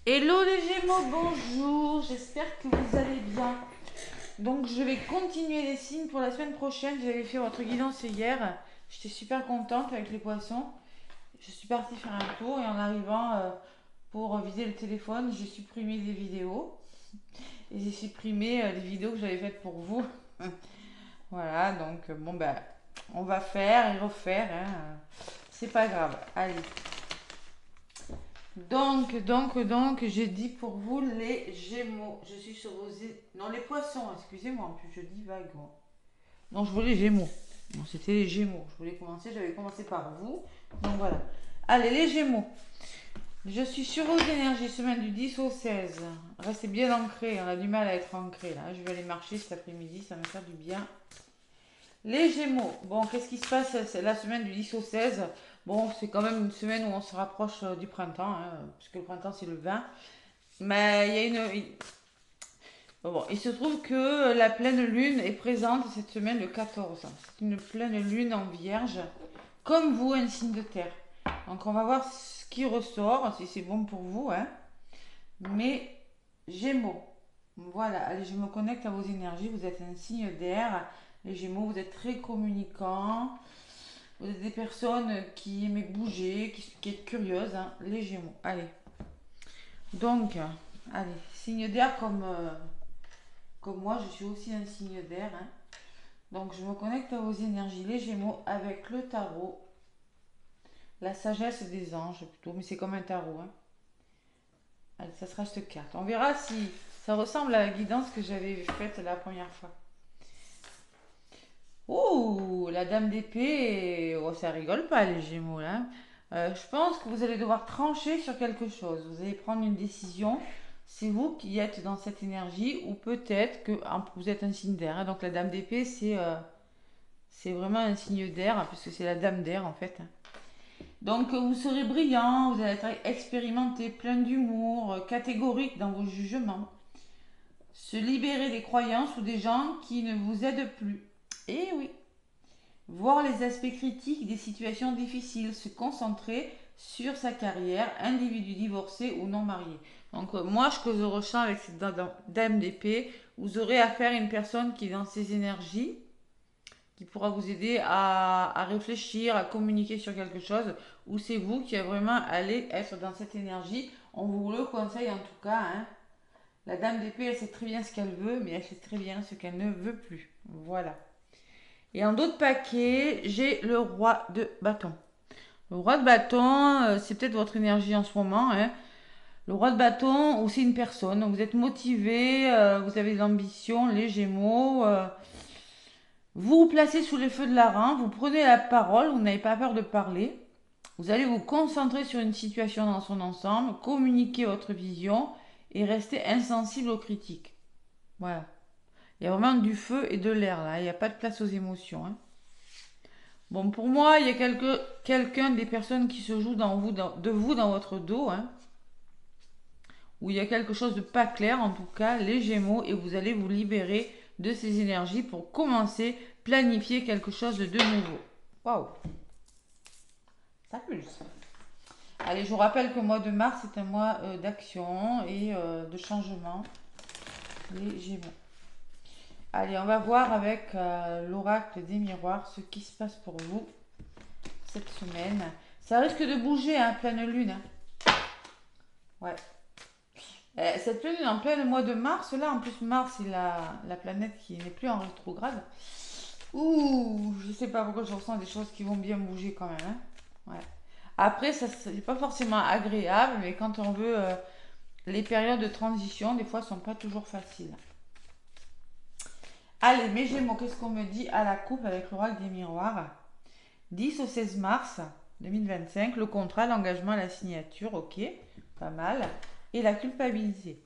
Hello les Gémeaux, bonjour, j'espère que vous allez bien. Donc je vais continuer les signes pour la semaine prochaine. J'avais fait votre guidance hier, j'étais super contente avec les poissons. Je suis partie faire un tour et en arrivant pour viser le téléphone, j'ai supprimé des vidéos. Et j'ai supprimé les vidéos que j'avais faites pour vous. Voilà, donc bon ben, on va faire et refaire, hein. C'est pas grave, allez. Donc, j'ai dit pour vous les Gémeaux. Je suis sur vos... Non, les poissons, excusez-moi, en plus je dis vague, moi. Non, je voulais les Gémeaux. Non, c'était les Gémeaux. Je voulais commencer, j'avais commencé par vous. Donc voilà. Allez, les Gémeaux. Je suis sur vos énergies, semaine du 10 au 16. Restez bien ancrés, on a du mal à être ancrés là. Je vais aller marcher cet après-midi, ça va me faire du bien. Les Gémeaux. Bon, qu'est-ce qui se passe? C'est la semaine du 10 au 16. Bon, c'est quand même une semaine où on se rapproche du printemps, hein, puisque le printemps c'est le 20. Mais il y a bon, il se trouve que la pleine lune est présente cette semaine le 14. C'est une pleine lune en vierge, comme vous, un signe de terre. Donc on va voir ce qui ressort, si c'est bon pour vous, hein. Mais Gémeaux. Voilà, allez, je me connecte à vos énergies. Vous êtes un signe d'air. Les Gémeaux, vous êtes très communicants. Vous êtes des personnes qui aiment bouger, qui êtes curieuses, hein. Les Gémeaux. Allez. Donc, allez, signe d'air comme moi, je suis aussi un signe d'air, hein. Donc, je me connecte à vos énergies, les Gémeaux, avec le tarot. La sagesse des anges, plutôt. Mais c'est comme un tarot, hein. Allez, ça sera cette carte. On verra si ça ressemble à la guidance que j'avais faite la première fois. Ouh, la dame d'épée, oh, ça rigole pas les Gémeaux là. Je pense que vous allez devoir trancher sur quelque chose. Vous allez prendre une décision. C'est vous qui êtes dans cette énergie ou peut-être que vous êtes un signe d'air, hein. Donc la dame d'épée, c'est vraiment un signe d'air, hein, puisque c'est la dame d'air en fait. Donc vous serez brillant, vous allez être expérimenté, plein d'humour, catégorique dans vos jugements. Se libérer des croyances ou des gens qui ne vous aident plus. Eh oui. Voir les aspects critiques des situations difficiles, se concentrer sur sa carrière, individu divorcé ou non marié. Donc moi, ce que je ressens avec cette dame d'épée, vous aurez affaire à une personne qui est dans ses énergies, qui pourra vous aider à réfléchir, à communiquer sur quelque chose, ou c'est vous qui vraiment allez être dans cette énergie. On vous le conseille en tout cas, hein. La dame d'épée, elle sait très bien ce qu'elle veut, mais elle sait très bien ce qu'elle ne veut plus. Voilà. Et en d'autres paquets, j'ai le roi de bâton. Le roi de bâton, c'est peut-être votre énergie en ce moment, hein. Le roi de bâton, ou c'est une personne. Donc vous êtes motivé, vous avez de l'ambition, les gémeaux. Vous vous placez sous les feux de la rampe, vous prenez la parole, vous n'avez pas peur de parler. Vous allez vous concentrer sur une situation dans son ensemble, communiquer votre vision et rester insensible aux critiques. Voilà. Il y a vraiment du feu et de l'air là, il n'y a pas de place aux émotions, hein. Bon, pour moi, il y a quelqu'un des personnes qui se jouent de vous dans votre dos, hein, où il y a quelque chose de pas clair, en tout cas, les Gémeaux, et vous allez vous libérer de ces énergies pour commencer, planifier quelque chose de nouveau. Waouh, ça pulse. Allez, je vous rappelle que le mois de mars est un mois d'action et de changement, les Gémeaux. Allez, on va voir avec l'oracle des miroirs ce qui se passe pour vous cette semaine. Ça risque de bouger, hein, pleine lune, hein. Ouais. Cette pleine lune en plein mois de mars, là, en plus Mars, il a la planète qui n'est plus en rétrograde. Ouh, je sais pas pourquoi je ressens des choses qui vont bien bouger quand même, hein. Ouais. Après, ça c'est pas forcément agréable, mais quand on veut, les périodes de transition, des fois, sont pas toujours faciles. Allez, mes Gémeaux, qu'est-ce qu'on me dit à la coupe avec l'oracle des miroirs? 10 au 16 mars 2025, le contrat, l'engagement, la signature, ok, pas mal. Et la culpabilité.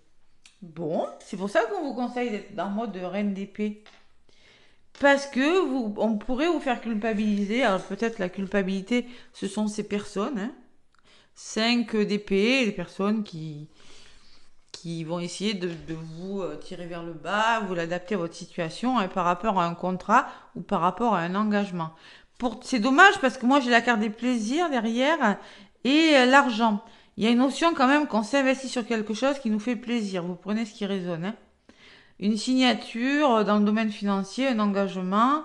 Bon, c'est pour ça qu'on vous conseille d'être dans le mode de reine d'épée. Parce que on pourrait vous faire culpabiliser. Alors peut-être la culpabilité, ce sont ces personnes, hein. 5 d'épée, les personnes qui vont essayer de vous tirer vers le bas, vous l'adapter à votre situation, hein, par rapport à un contrat ou par rapport à un engagement. C'est dommage parce que moi j'ai la carte des plaisirs derrière et l'argent. Il y a une notion quand même qu'on s'investit sur quelque chose qui nous fait plaisir. Vous prenez ce qui résonne, hein. Une signature dans le domaine financier, un engagement.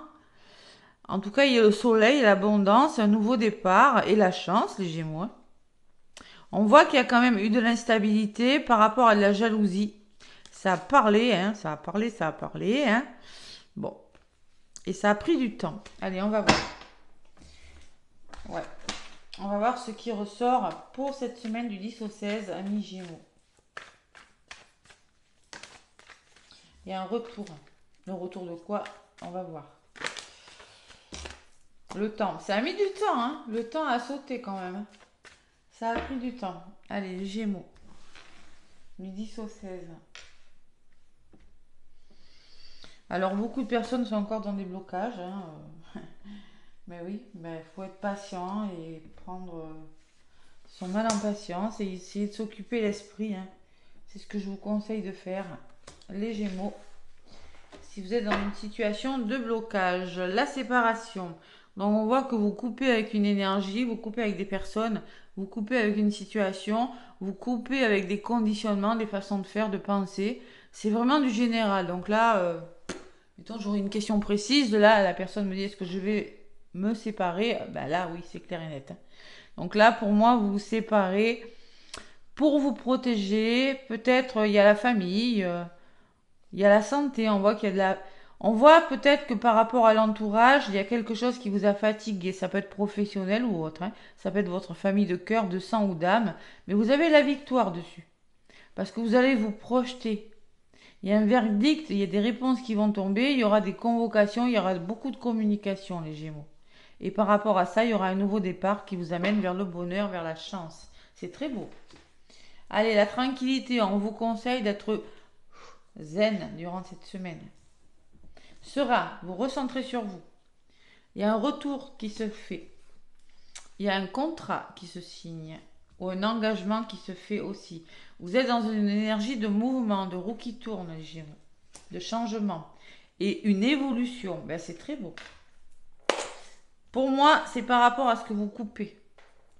En tout cas, il y a le soleil, l'abondance, un nouveau départ et la chance, les Gémeaux, hein. On voit qu'il y a quand même eu de l'instabilité par rapport à de la jalousie. Ça a parlé, hein, ça a parlé, ça a parlé, hein. Bon. Et ça a pris du temps. Allez, on va voir. Ouais. On va voir ce qui ressort pour cette semaine du 10 au 16, amis Gémeaux. Il y a un retour. Le retour de quoi? On va voir. Le temps. Ça a mis du temps, hein. Le temps a sauté quand même. Ça a pris du temps. Allez, les Gémeaux. Du 10 au 16. Alors, beaucoup de personnes sont encore dans des blocages, hein. Mais oui, il faut être patient et prendre son mal en patience et essayer de s'occuper l'esprit, hein. C'est ce que je vous conseille de faire, les Gémeaux. Si vous êtes dans une situation de blocage, la séparation. Donc on voit que vous coupez avec une énergie, vous coupez avec des personnes, vous coupez avec une situation, vous coupez avec des conditionnements, des façons de faire, de penser. C'est vraiment du général. Donc là, mettons, j'aurais une question précise. De là, la personne me dit est-ce que je vais me séparer? Ben là, oui, c'est clair et net, hein. Donc là, pour moi, vous vous séparez pour vous protéger. Peut-être il y a la famille, il y a la santé. On voit qu'il y a de la... On voit peut-être que par rapport à l'entourage, il y a quelque chose qui vous a fatigué. Ça peut être professionnel ou autre, hein. Ça peut être votre famille de cœur, de sang ou d'âme. Mais vous avez la victoire dessus. Parce que vous allez vous projeter. Il y a un verdict, il y a des réponses qui vont tomber, il y aura des convocations, il y aura beaucoup de communication, les Gémeaux. Et par rapport à ça, il y aura un nouveau départ qui vous amène vers le bonheur, vers la chance. C'est très beau. Allez, la tranquillité, on vous conseille d'être zen durant cette semaine. Serein, vous recentrez sur vous. Il y a un retour qui se fait. Il y a un contrat qui se signe ou un engagement qui se fait aussi. Vous êtes dans une énergie de mouvement, de roue qui tourne, les Gémeaux, de changement et une évolution. Ben, c'est très beau. Pour moi, c'est par rapport à ce que vous coupez.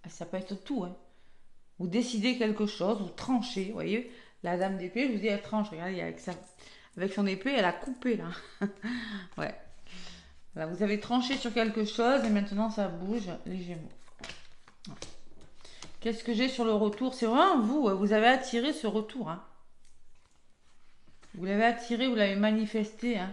Ça peut être tout, hein. Vous décidez quelque chose, vous tranchez, vous voyez. La dame d'épée, je vous dis, elle tranche. Regardez, avec ça. Avec son épée, elle a coupé, là. Ouais. Là, vous avez tranché sur quelque chose et maintenant ça bouge, les Gémeaux. Qu'est-ce que j'ai sur le retour? C'est vraiment vous, vous avez attiré ce retour, hein. Vous l'avez attiré, vous l'avez manifesté, hein.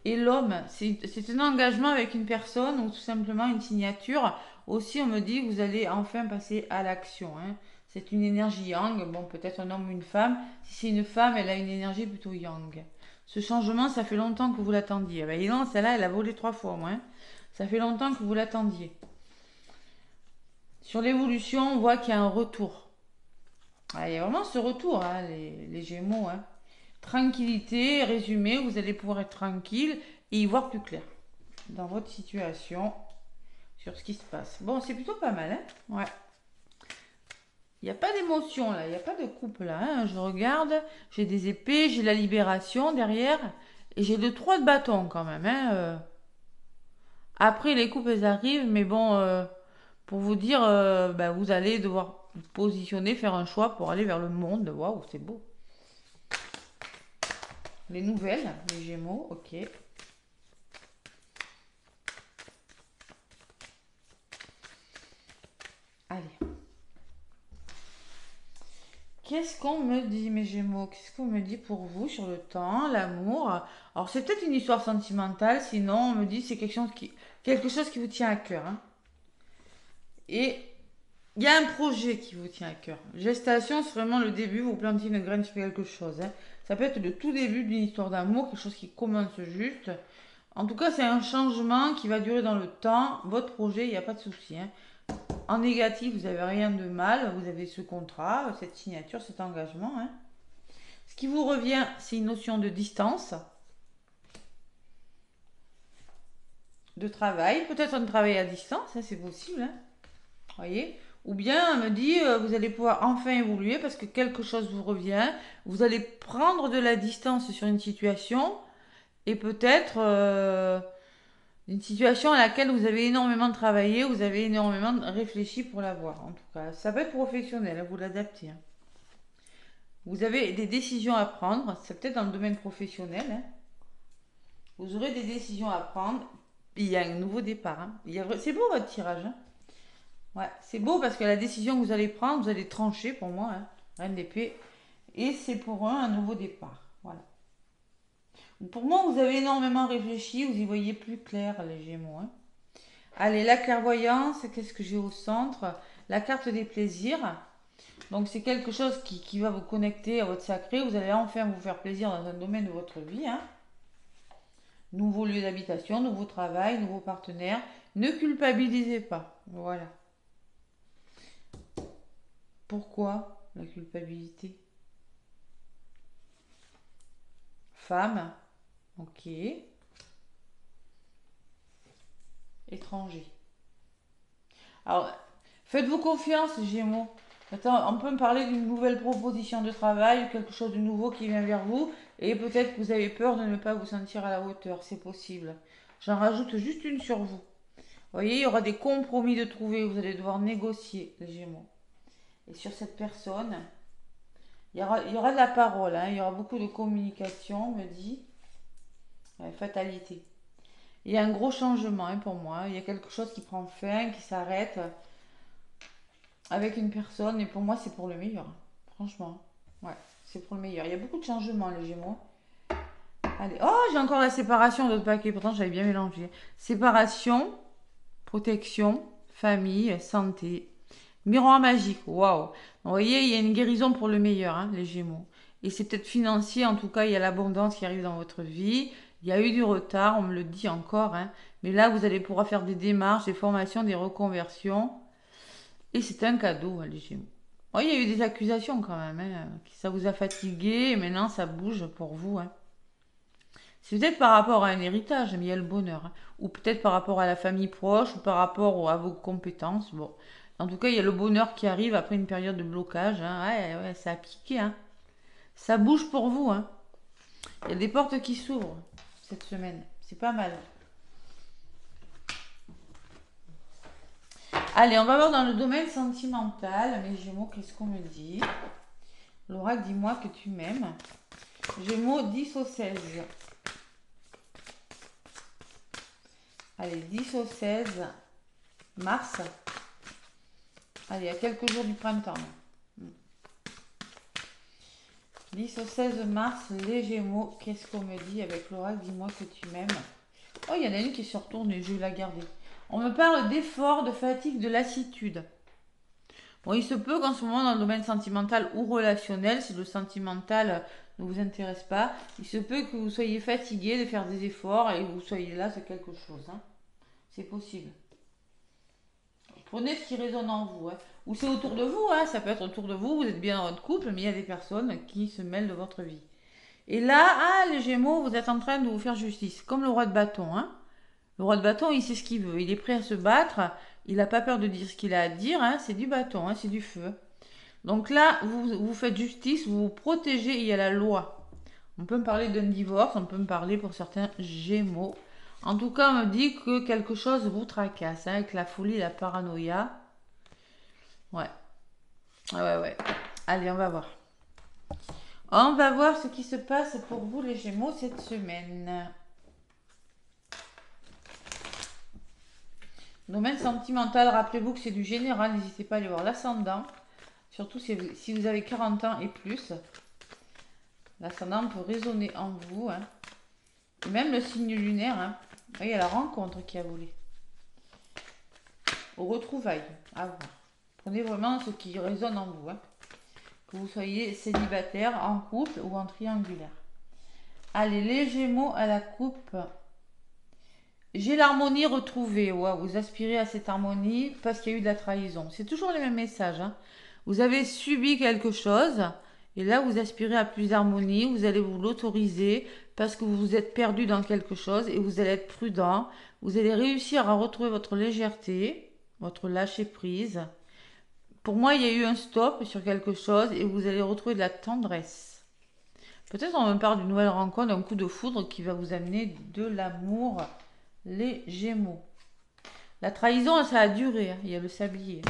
Et l'homme, c'est un engagement avec une personne ou tout simplement une signature. Aussi, on me dit, vous allez enfin passer à l'action, hein. C'est une énergie yang, bon, peut-être un homme ou une femme. Si c'est une femme, elle a une énergie plutôt yang. Ce changement, ça fait longtemps que vous l'attendiez. Ben, non, celle-là, elle a volé 3 fois, moi, hein. Ça fait longtemps que vous l'attendiez. Sur l'évolution, on voit qu'il y a un retour. Ah, il y a vraiment ce retour, hein, les Gémeaux, hein. Tranquillité, résumé, vous allez pouvoir être tranquille et y voir plus clair dans votre situation, sur ce qui se passe. Bon, c'est plutôt pas mal, hein. Ouais. Il n'y a pas d'émotion là, il n'y a pas de coupe là, hein. Je regarde, j'ai des épées, j'ai la libération derrière et j'ai le 3 de bâton quand même, hein. Après, les coupes elles arrivent, mais bon, pour vous dire, bah, vous allez devoir vous positionner, faire un choix pour aller vers le monde. Waouh, c'est beau. Les nouvelles, les Gémeaux, ok. Allez. Qu'est-ce qu'on me dit, mes Gémeaux? Qu'est-ce qu'on me dit pour vous sur le temps, l'amour? Alors, c'est peut-être une histoire sentimentale, sinon, on me dit c'est quelque chose qui vous tient à cœur, hein. Et il y a un projet qui vous tient à cœur. Gestation, c'est vraiment le début, vous plantez une graine sur quelque chose, hein. Ça peut être le tout début d'une histoire d'amour, quelque chose qui commence juste. En tout cas, c'est un changement qui va durer dans le temps. Votre projet, il n'y a pas de souci, hein. En négatif, vous n'avez rien de mal. Vous avez ce contrat, cette signature, cet engagement, hein. Ce qui vous revient, c'est une notion de distance, de travail. Peut-être un travail à distance, hein, c'est possible, hein. Voyez? Ou bien, on me dit, vous allez pouvoir enfin évoluer parce que quelque chose vous revient. Vous allez prendre de la distance sur une situation et peut-être Une situation à laquelle vous avez énormément travaillé, vous avez énormément réfléchi pour l'avoir, en tout cas. Ça peut être professionnel, hein, vous l'adaptez, hein. Vous avez des décisions à prendre, c'est peut-être dans le domaine professionnel, hein. Vous aurez des décisions à prendre. Il y a un nouveau départ, hein. C'est beau votre tirage, hein. Ouais, c'est beau parce que la décision que vous allez prendre, vous allez trancher pour moi, hein. Reine d'épée. Et c'est pour un nouveau départ. Voilà. Pour moi, vous avez énormément réfléchi, vous y voyez plus clair, les Gémeaux, hein. Allez, la clairvoyance, qu'est-ce que j'ai au centre? La carte des plaisirs. Donc c'est quelque chose qui va vous connecter à votre sacré. Vous allez enfin vous faire plaisir dans un domaine de votre vie, hein. Nouveau lieu d'habitation, nouveau travail, nouveau partenaire. Ne culpabilisez pas. Voilà. Pourquoi la culpabilité? Femme. Ok. Étranger. Alors, faites-vous confiance, Gémeaux. Attends, on peut me parler d'une nouvelle proposition de travail, quelque chose de nouveau qui vient vers vous, et peut-être que vous avez peur de ne pas vous sentir à la hauteur, c'est possible. J'en rajoute juste une sur vous. Vous voyez, il y aura des compromis de trouver, vous allez devoir négocier, les Gémeaux. Et sur cette personne, il y aura de la parole, hein, il y aura beaucoup de communication, me dit. Ouais, fatalité. Il y a un gros changement, hein, pour moi. Il y a quelque chose qui prend fin, qui s'arrête avec une personne, et pour moi, c'est pour le meilleur. Franchement. Ouais, c'est pour le meilleur. Il y a beaucoup de changements, les Gémeaux. Allez. Oh, j'ai encore la séparation d'autres paquets. Pourtant, j'avais bien mélangé. Séparation, protection, famille, santé. Miroir magique. Waouh. Vous voyez, il y a une guérison pour le meilleur, hein, les Gémeaux. Et c'est peut-être financier. En tout cas, il y a l'abondance qui arrive dans votre vie. Il y a eu du retard, on me le dit encore, hein. Mais là, vous allez pouvoir faire des démarches, des formations, des reconversions. Et c'est un cadeau, hein, les Gémeaux. Oh, il y a eu des accusations quand même, hein. Ça vous a fatigué et maintenant ça bouge pour vous, hein. C'est peut-être par rapport à un héritage, mais il y a le bonheur, hein. Ou peut-être par rapport à la famille proche, ou par rapport à vos compétences. Bon. En tout cas, il y a le bonheur qui arrive après une période de blocage, hein. Ouais, ouais, ça a piqué, hein. Ça bouge pour vous, hein. Il y a des portes qui s'ouvrent cette semaine. C'est pas mal. Allez, on va voir dans le domaine sentimental. Mes Gémeaux, qu'est-ce qu'on me dit? L'oracle, dis-moi que tu m'aimes. Gémeaux, 10 au 16. Allez, 10 au 16 mars. Allez, il y a quelques jours du printemps. 10 au 16 mars, les Gémeaux, qu'est-ce qu'on me dit avec l'oracle? Dis-moi que tu m'aimes. Oh, il y en a une qui se retourne et je vais la garder. On me parle d'effort, de fatigue, de lassitude. Bon, il se peut qu'en ce moment, dans le domaine sentimental ou relationnel, si le sentimental ne vous intéresse pas, il se peut que vous soyez fatigué de faire des efforts et que vous soyez là, c'est quelque chose, hein. C'est possible. Prenez ce qui résonne en vous, hein. Ou c'est autour de vous, hein. Ça peut être autour de vous, vous êtes bien dans votre couple, mais il y a des personnes qui se mêlent de votre vie. Et là, ah, les Gémeaux, vous êtes en train de vous faire justice, comme le roi de bâton, hein. Le roi de bâton, il sait ce qu'il veut, il est prêt à se battre, il n'a pas peur de dire ce qu'il a à dire, hein. C'est du bâton, hein, c'est du feu. Donc là, vous faites justice, vous vous protégez, il y a la loi. On peut me parler d'un divorce, on peut me parler pour certains Gémeaux. En tout cas, on me dit que quelque chose vous tracasse, hein, avec la folie, la paranoïa. Ouais, ouais, ouais. Allez, on va voir. On va voir ce qui se passe pour vous, les Gémeaux, cette semaine. Domaine sentimental, rappelez-vous que c'est du général, n'hésitez pas à aller voir l'ascendant. Surtout si vous avez 40 ans et plus. L'ascendant peut résonner en vous, hein. Et même le signe lunaire, hein. Il y a la rencontre qui a voulu. Au retrouvailles, à voir. Prenez vraiment ce qui résonne en vous, hein. Que vous soyez célibataire, en couple ou en triangulaire. Allez, les Gémeaux à la coupe. J'ai l'harmonie retrouvée. Ouais, vous aspirez à cette harmonie parce qu'il y a eu de la trahison. C'est toujours les mêmes messages, hein. Vous avez subi quelque chose et là vous aspirez à plus d'harmonie. Vous allez vous l'autoriser parce que vous vous êtes perdu dans quelque chose et vous allez être prudent. Vous allez réussir à retrouver votre légèreté, votre lâcher prise. Pour moi, il y a eu un stop sur quelque chose et vous allez retrouver de la tendresse. Peut-être on me parle d'une nouvelle rencontre, d'un coup de foudre qui va vous amener de l'amour les Gémeaux. La trahison, ça a duré, hein. Il y a le sablier.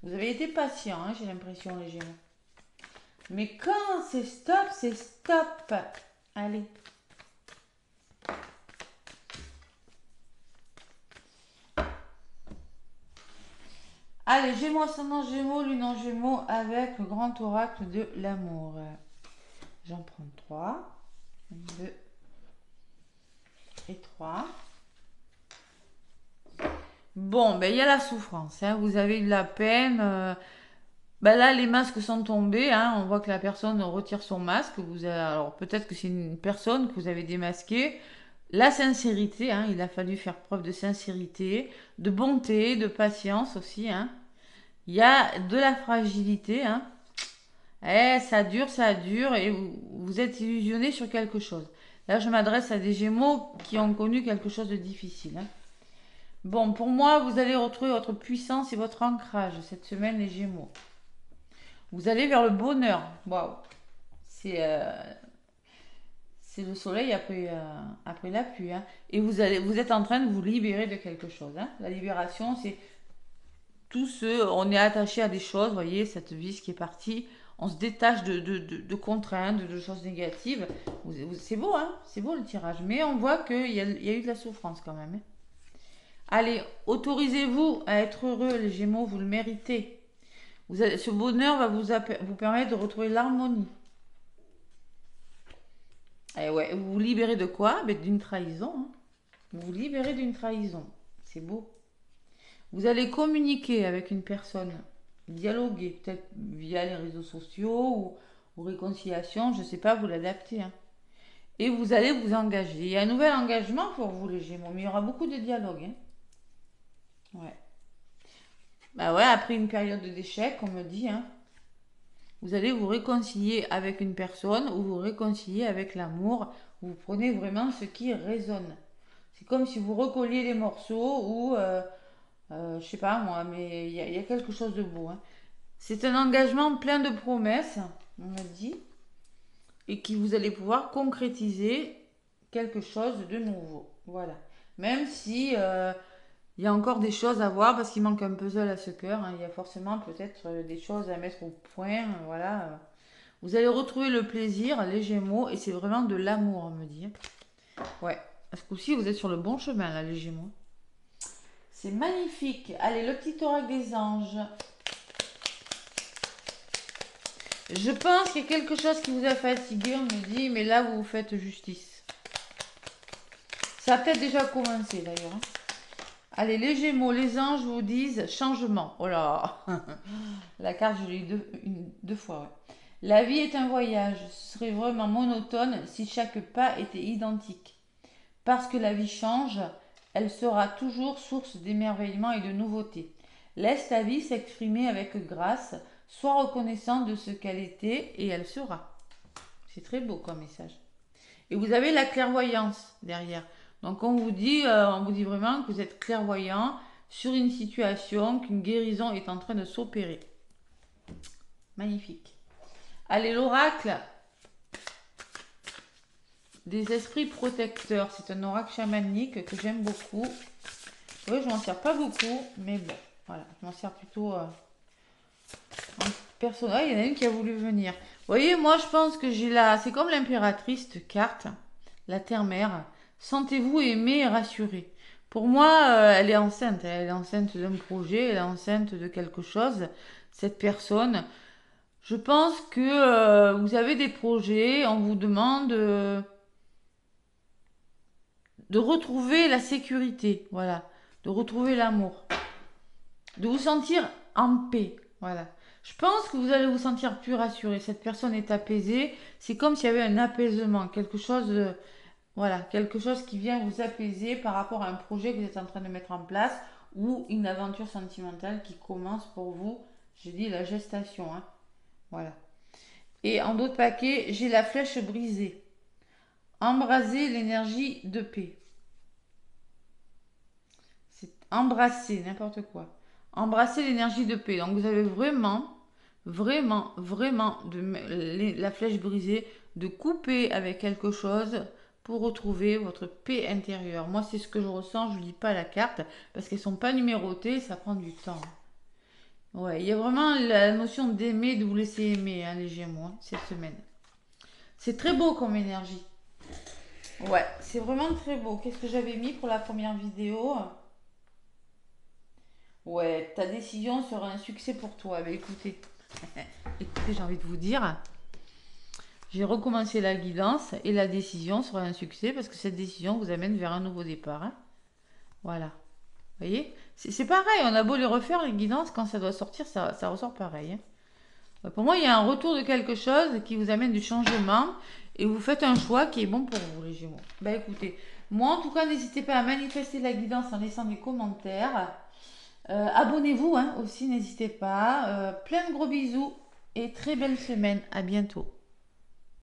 Vous avez été patient, hein, j'ai l'impression, les Gémeaux. Mais quand c'est stop, c'est stop. Allez. Allez, Gémeaux, ascendant Gémeaux, lune en Gémeaux avec le grand oracle de l'amour. J'en prends 3, 2 et 3. Bon, ben il y a la souffrance, hein. Vous avez eu de la peine. Ben là, les masques sont tombés, hein. On voit que la personne retire son masque. Alors peut-être que c'est une personne que vous avez démasquée. La sincérité, hein. Il a fallu faire preuve de sincérité, de bonté, de patience aussi, hein. Il y a de la fragilité, hein. Ça dure et vous êtes illusionné sur quelque chose. Là, je m'adresse à des Gémeaux qui ont connu quelque chose de difficile, hein. Bon, pour moi, vous allez retrouver votre puissance et votre ancrage cette semaine, les Gémeaux. Vous allez vers le bonheur. Waouh. C'est c'est le soleil après la pluie, hein. Et vous êtes en train de vous libérer de quelque chose, hein. La libération, c'est on est attaché à des choses, vous voyez, cette vis qui est partie. On se détache de contraintes, de choses négatives. C'est beau, hein. C'est beau le tirage. Mais on voit qu'il y a eu de la souffrance quand même, hein. Allez, autorisez-vous à être heureux, les Gémeaux, vous le méritez. Ce bonheur va vous permettre de retrouver l'harmonie. Et ouais, vous vous libérez de quoi? Ben, d'une trahison, hein. Vous vous libérez d'une trahison. C'est beau. Vous allez communiquer avec une personne, dialoguer, peut-être via les réseaux sociaux ou réconciliation, je ne sais pas, vous l'adaptez, hein. Et vous allez vous engager. Il y a un nouvel engagement pour vous, les Gémeaux, mais il y aura beaucoup de dialogue, hein. Ouais. Bah ouais, après une période d'échec, on me dit, hein, vous allez vous réconcilier avec une personne ou vous réconcilier avec l'amour. Vous prenez vraiment ce qui résonne. C'est comme si vous recolliez les morceaux ou, je sais pas moi, mais il y a quelque chose de beau, hein. C'est un engagement plein de promesses, on me dit, et qui vous allez pouvoir concrétiser quelque chose de nouveau. Voilà. Même si il y a encore des choses à voir parce qu'il manque un puzzle à ce cœur, hein. Il y a forcément peut-être des choses à mettre au point. Voilà. Vous allez retrouver le plaisir, les Gémeaux, et c'est vraiment de l'amour, on me dit. Ouais. À ce coup-ci, vous êtes sur le bon chemin, là, les Gémeaux. C'est magnifique. Allez, le petit oracle des anges. Je pense qu'il y a quelque chose qui vous a fatigué, on me dit, mais là, vous vous faites justice. Ça a peut-être déjà commencé, d'ailleurs, hein. Allez, les Gémeaux, les anges vous disent changement. Oh là. La carte, je l'ai eu deux fois, ouais. La vie est un voyage. Ce serait vraiment monotone si chaque pas était identique. Parce que la vie change, elle sera toujours source d'émerveillement et de nouveauté. Laisse ta vie s'exprimer avec grâce. Sois reconnaissant de ce qu'elle était et elle sera. C'est très beau comme message. Et vous avez la clairvoyance derrière. Donc on vous dit vraiment que vous êtes clairvoyant sur une situation, qu'une guérison est en train de s'opérer. Magnifique. Allez, l'oracle des esprits protecteurs. C'est un oracle chamanique que j'aime beaucoup. Oui, je m'en sers pas beaucoup, mais bon, voilà, je m'en sers plutôt en personnel. Il y en a une qui a voulu venir. Vous voyez, moi je pense que j'ai la... C'est comme l'impératrice de carte, la terre-mère. Sentez-vous aimé et rassuré. Pour moi, elle est enceinte. Elle est enceinte d'un projet, elle est enceinte de quelque chose. Cette personne, je pense que vous avez des projets, on vous demande de retrouver la sécurité, voilà, de retrouver l'amour, de vous sentir en paix, voilà. Je pense que vous allez vous sentir plus rassuré. Cette personne est apaisée. C'est comme s'il y avait un apaisement, quelque chose de, voilà, quelque chose qui vient vous apaiser par rapport à un projet que vous êtes en train de mettre en place ou une aventure sentimentale qui commence pour vous. J'ai dit la gestation, hein. Voilà. Et en d'autres paquets, j'ai la flèche brisée. Embraser l'énergie de paix. C'est embrasser n'importe quoi. Embrasser l'énergie de paix. Donc vous avez vraiment, vraiment la flèche brisée, de couper avec quelque chose pour retrouver votre paix intérieure. Moi, c'est ce que je ressens. Je ne lis pas la carte parce qu'elles ne sont pas numérotées. Ça prend du temps. Ouais, il y a vraiment la notion d'aimer, de vous laisser aimer, hein, les Gémeaux, hein, cette semaine. C'est très beau comme énergie. Ouais, c'est vraiment très beau. Qu'est-ce que j'avais mis pour la première vidéo? Ouais, ta décision sera un succès pour toi. Mais écoutez, écoutez, j'ai envie de vous dire, j'ai recommencé la guidance et la décision sera un succès parce que cette décision vous amène vers un nouveau départ, hein. Voilà. Vous voyez? C'est pareil, on a beau les refaire, les guidances, quand ça doit sortir, ça ressort pareil, hein. Pour moi, il y a un retour de quelque chose qui vous amène du changement et vous faites un choix qui est bon pour vous, les Gémeaux. Bah écoutez, moi en tout cas, n'hésitez pas à manifester la guidance en laissant des commentaires. Abonnez-vous, hein, aussi, n'hésitez pas. Plein de gros bisous et très belle semaine. À bientôt.